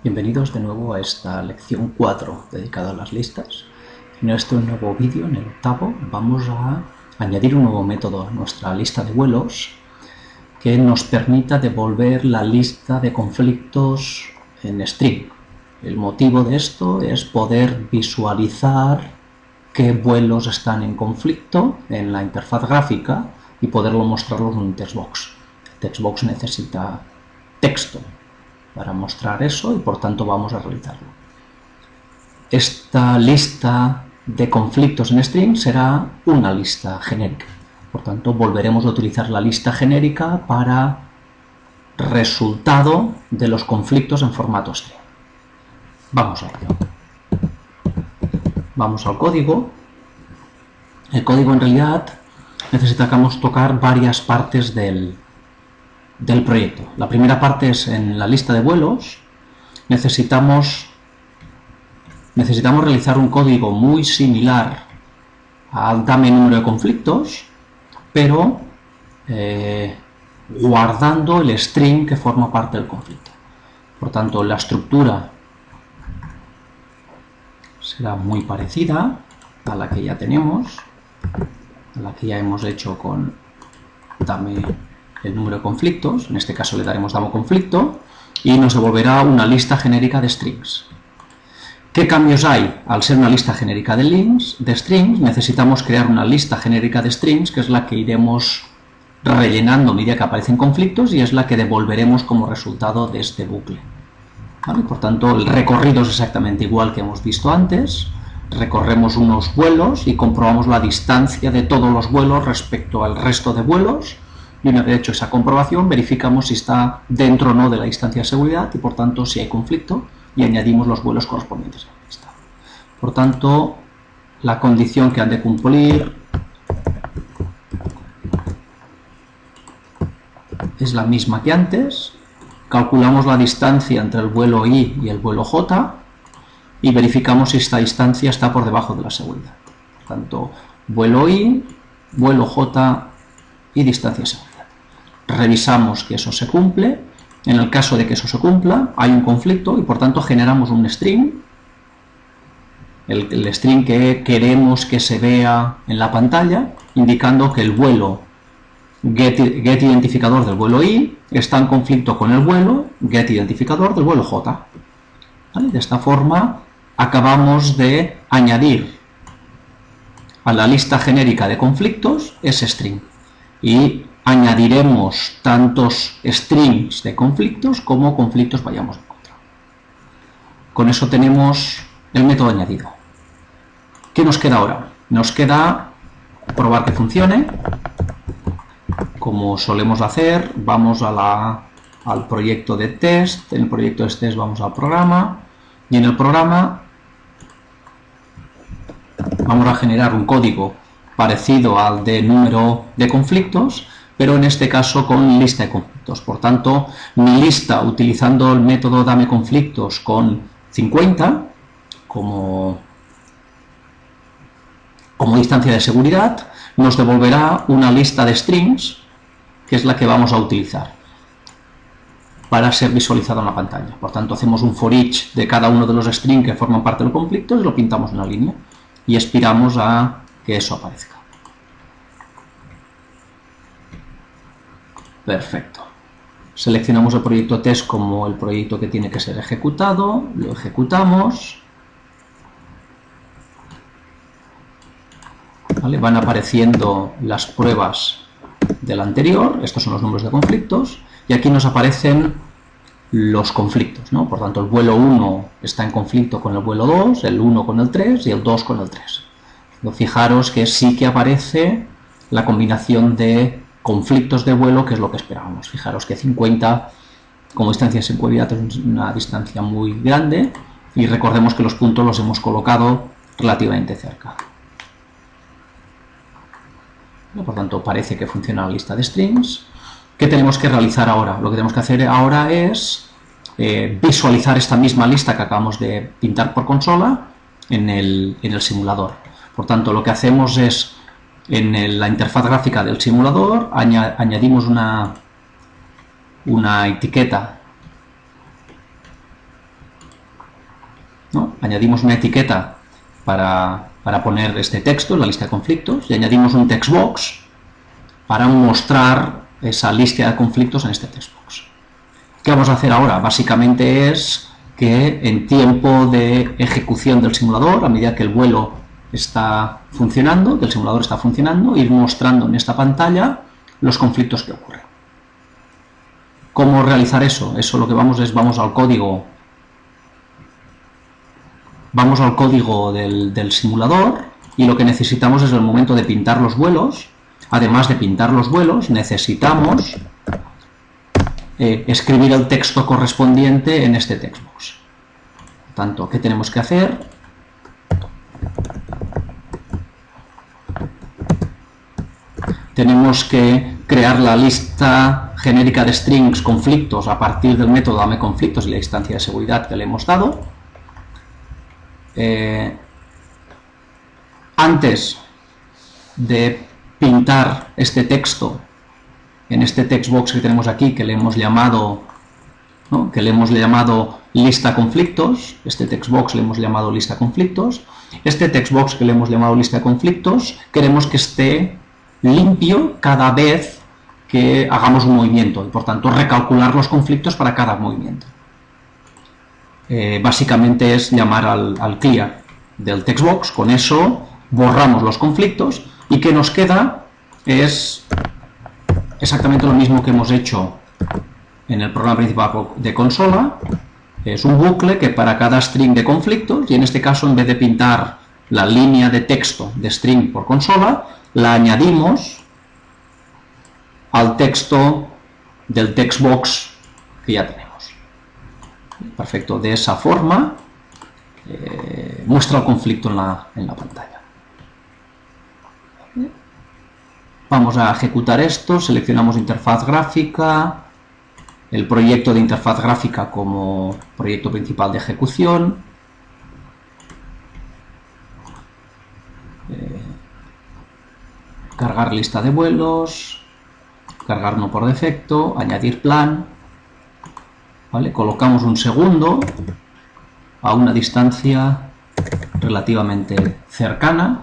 Bienvenidos de nuevo a esta lección 4 dedicada a las listas. En este nuevo vídeo, en el octavo, vamos a añadir un nuevo método a nuestra lista de vuelos que nos permita devolver la lista de conflictos en string. El motivo de esto es poder visualizar qué vuelos están en conflicto en la interfaz gráfica y poderlo mostrarlo en un textbox. El textbox necesita texto para mostrar eso y por tanto vamos a realizarlo. Esta lista de conflictos en string será una lista genérica. Por tanto, volveremos a utilizar la lista genérica para resultado de los conflictos en formato string. Vamos a ello. Vamos al código. El código en realidad necesitamos tocar varias partes del proyecto. La primera parte es en la lista de vuelos. Necesitamos realizar un código muy similar al dame número de conflictos, pero guardando el string que forma parte del conflicto. Por tanto, la estructura será muy parecida a la que ya tenemos, a la que ya hemos hecho con dame el número de conflictos. En este caso le daremos dame conflicto y nos devolverá una lista genérica de strings. ¿Qué cambios hay? Al ser una lista genérica de strings, necesitamos crear una lista genérica de strings, que es la que iremos rellenando a medida que aparecen conflictos y es la que devolveremos como resultado de este bucle. ¿Vale? Por tanto, el recorrido es exactamente igual que hemos visto antes. Recorremos unos vuelos y comprobamos la distancia de todos los vuelos respecto al resto de vuelos. Y una vez hecho esa comprobación, verificamos si está dentro o no de la distancia de seguridad y, por tanto, si hay conflicto, y añadimos los vuelos correspondientes a la lista. Por tanto, la condición que han de cumplir es la misma que antes. Calculamos la distancia entre el vuelo I y el vuelo J y verificamos si esta distancia está por debajo de la seguridad. Por tanto, vuelo I, vuelo J y distancia de seguridad. Revisamos que eso se cumple. En el caso de que eso se cumpla, hay un conflicto y por tanto generamos un string, el string que queremos que se vea en la pantalla, indicando que el vuelo getIdentificador del vuelo I está en conflicto con el vuelo getIdentificador del vuelo J. ¿Vale? De esta forma acabamos de añadir a la lista genérica de conflictos ese string y añadiremos tantos strings de conflictos como conflictos vayamos a encontrar. Con eso tenemos el método añadido. ¿Qué nos queda ahora? Nos queda probar que funcione. Como solemos hacer, vamos al proyecto de test. En el proyecto de test vamos al programa y en el programa vamos a generar un código parecido al de número de conflictos, pero en este caso con lista de conflictos. Por tanto, mi lista, utilizando el método dame conflictos con 50 como distancia de seguridad, nos devolverá una lista de strings, que es la que vamos a utilizar para ser visualizada en la pantalla. Por tanto, hacemos un for each de cada uno de los strings que forman parte del conflicto y lo pintamos en una línea y aspiramos a que eso aparezca. Perfecto. Seleccionamos el proyecto test como el proyecto que tiene que ser ejecutado, lo ejecutamos. ¿Vale? Van apareciendo las pruebas del anterior, estos son los números de conflictos, y aquí nos aparecen los conflictos, ¿no? Por tanto, el vuelo 1 está en conflicto con el vuelo 2, el 1 con el 3 y el 2 con el 3. Fijaros que sí que aparece la combinación de conflictos de vuelo, que es lo que esperábamos. Fijaros que 50 como distancia de seguridad es una distancia muy grande y recordemos que los puntos los hemos colocado relativamente cerca. Por tanto, parece que funciona la lista de strings. ¿Qué tenemos que realizar ahora? Lo que tenemos que hacer ahora es visualizar esta misma lista que acabamos de pintar por consola en el simulador. Por tanto, lo que hacemos es, en la interfaz gráfica del simulador, añadimos una etiqueta añadimos una etiqueta para poner este texto en la lista de conflictos y añadimos un textbox para mostrar esa lista de conflictos en este textbox. ¿Qué vamos a hacer ahora? Básicamente es que en tiempo de ejecución del simulador, a medida que el vuelo está funcionando, que el simulador está funcionando, ir mostrando en esta pantalla los conflictos que ocurren. ¿Cómo realizar eso? Eso lo que vamos al código. Vamos al código del simulador y lo que necesitamos es el momento de pintar los vuelos. Además de pintar los vuelos, necesitamos escribir el texto correspondiente en este textbox. Por tanto, ¿qué tenemos que hacer? Tenemos que crear la lista genérica de strings conflictos a partir del método dameConflictos y la instancia de seguridad que le hemos dado. Antes de pintar este texto en este textbox que tenemos aquí, que le hemos llamado, ¿no?, que le hemos llamado lista conflictos, este textbox le hemos llamado lista conflictos, este textbox que le hemos llamado lista conflictos, queremos que esté limpio cada vez que hagamos un movimiento y por tanto recalcular los conflictos para cada movimiento. Básicamente es llamar al clear del textbox, con eso borramos los conflictos y que nos queda es exactamente lo mismo que hemos hecho en el programa principal de consola. Es un bucle que para cada string de conflictos, y en este caso en vez de pintar la línea de texto de string por consola, la añadimos al texto del textbox que ya tenemos. Perfecto, de esa forma muestra el conflicto en la pantalla. Vamos a ejecutar esto, seleccionamos interfaz gráfica, el proyecto de interfaz gráfica como proyecto principal de ejecución. Cargar lista de vuelos, cargar no por defecto, añadir plan. ¿Vale? Colocamos un segundo a una distancia relativamente cercana.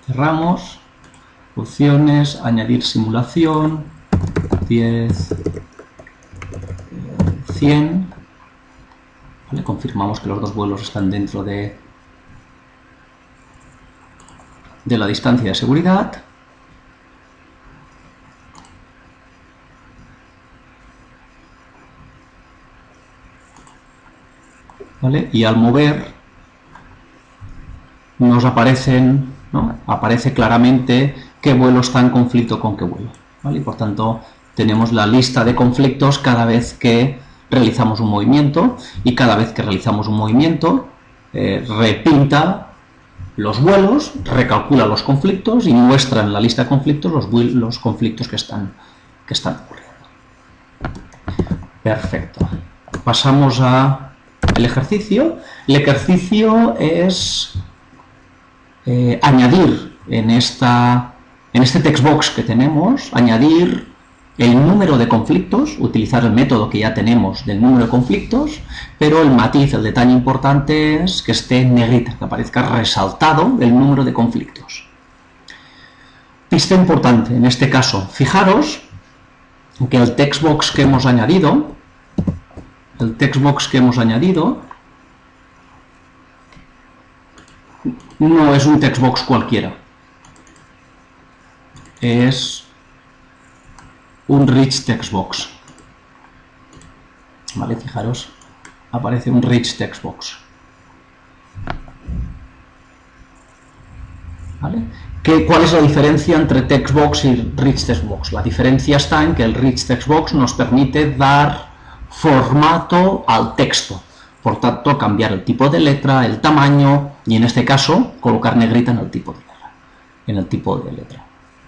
Cerramos. Opciones, añadir simulación, 10, 100. ¿Vale? Confirmamos que los dos vuelos están dentro de la distancia de seguridad. ¿Vale? Y al mover nos aparecen, ¿no?, aparece claramente qué vuelo está en conflicto con qué vuelo. ¿Vale? Y por tanto tenemos la lista de conflictos cada vez que realizamos un movimiento, y cada vez que realizamos un movimiento repinta los vuelos, recalcula los conflictos y muestra en la lista de conflictos los conflictos que están ocurriendo. Perfecto. Pasamos al ejercicio. El ejercicio es añadir en este textbox que tenemos, añadir el número de conflictos, utilizar el método que ya tenemos del número de conflictos, pero el matiz, el detalle importante es que esté en negrita, que aparezca resaltado el número de conflictos. Pista importante en este caso, fijaros que el textbox que hemos añadido, no es un textbox cualquiera, es un rich textbox. Vale, fijaros, aparece un rich textbox. ¿Vale? ¿Cuál es la diferencia entre textbox y rich textbox? La diferencia está en que el rich textbox nos permite dar formato al texto, por tanto cambiar el tipo de letra, el tamaño y en este caso colocar negrita en el tipo de letra.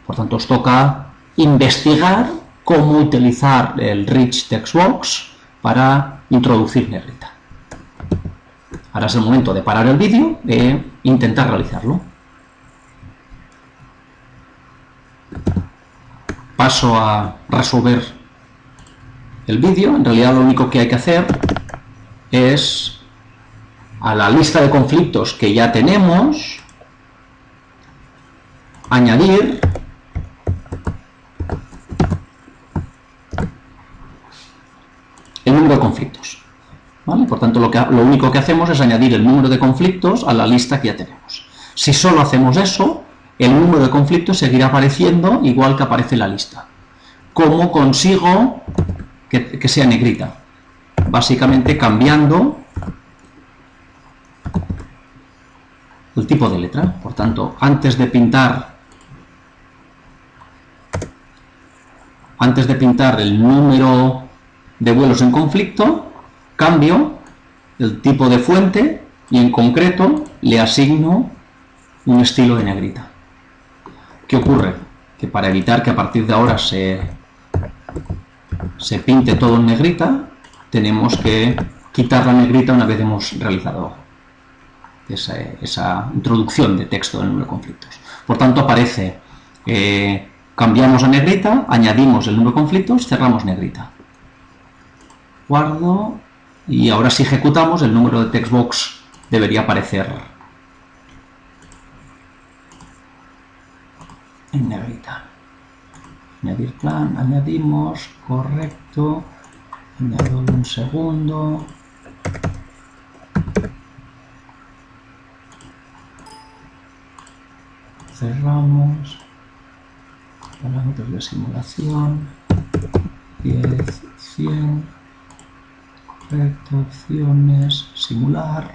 Por tanto os toca investigar cómo utilizar el rich textbox para introducir negrita. Ahora es el momento de parar el vídeo e intentar realizarlo. Paso a resolver el vídeo, en realidad lo único que hay que hacer es a la lista de conflictos que ya tenemos añadir el número de conflictos, ¿vale? Por tanto, lo único que hacemos es añadir el número de conflictos a la lista que ya tenemos. Si solo hacemos eso, el número de conflictos seguirá apareciendo igual que aparece en la lista. ¿Cómo consigo que sea negrita? Básicamente cambiando el tipo de letra. Por tanto, antes de pintar el número de vuelos en conflicto, cambio el tipo de fuente y en concreto le asigno un estilo de negrita. ¿Qué ocurre? Que para evitar que a partir de ahora se pinte todo en negrita, tenemos que quitar la negrita una vez hemos realizado esa introducción de texto del número de conflictos. Por tanto, aparece, cambiamos a negrita, añadimos el número de conflictos, cerramos negrita. Guardo y ahora si ejecutamos el número de textbox debería aparecer en negrita. Añadir plan, añadimos, correcto, añado un segundo. Cerramos. Parámetros de simulación. 10, 100. Correcto, opciones, simular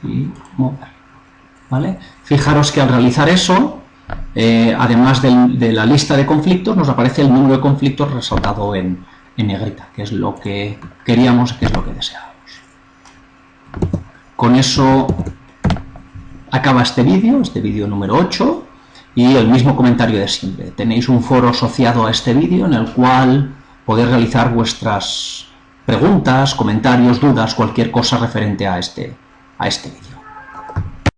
y mover. ¿Vale? Fijaros que al realizar eso, además de la lista de conflictos, nos aparece el número de conflictos resaltado en negrita, que es lo que queríamos, que es lo que deseábamos. Con eso acaba este vídeo número 8, y el mismo comentario de siempre. Tenéis un foro asociado a este vídeo en el cual podéis realizar vuestras preguntas, comentarios, dudas, cualquier cosa referente a este vídeo.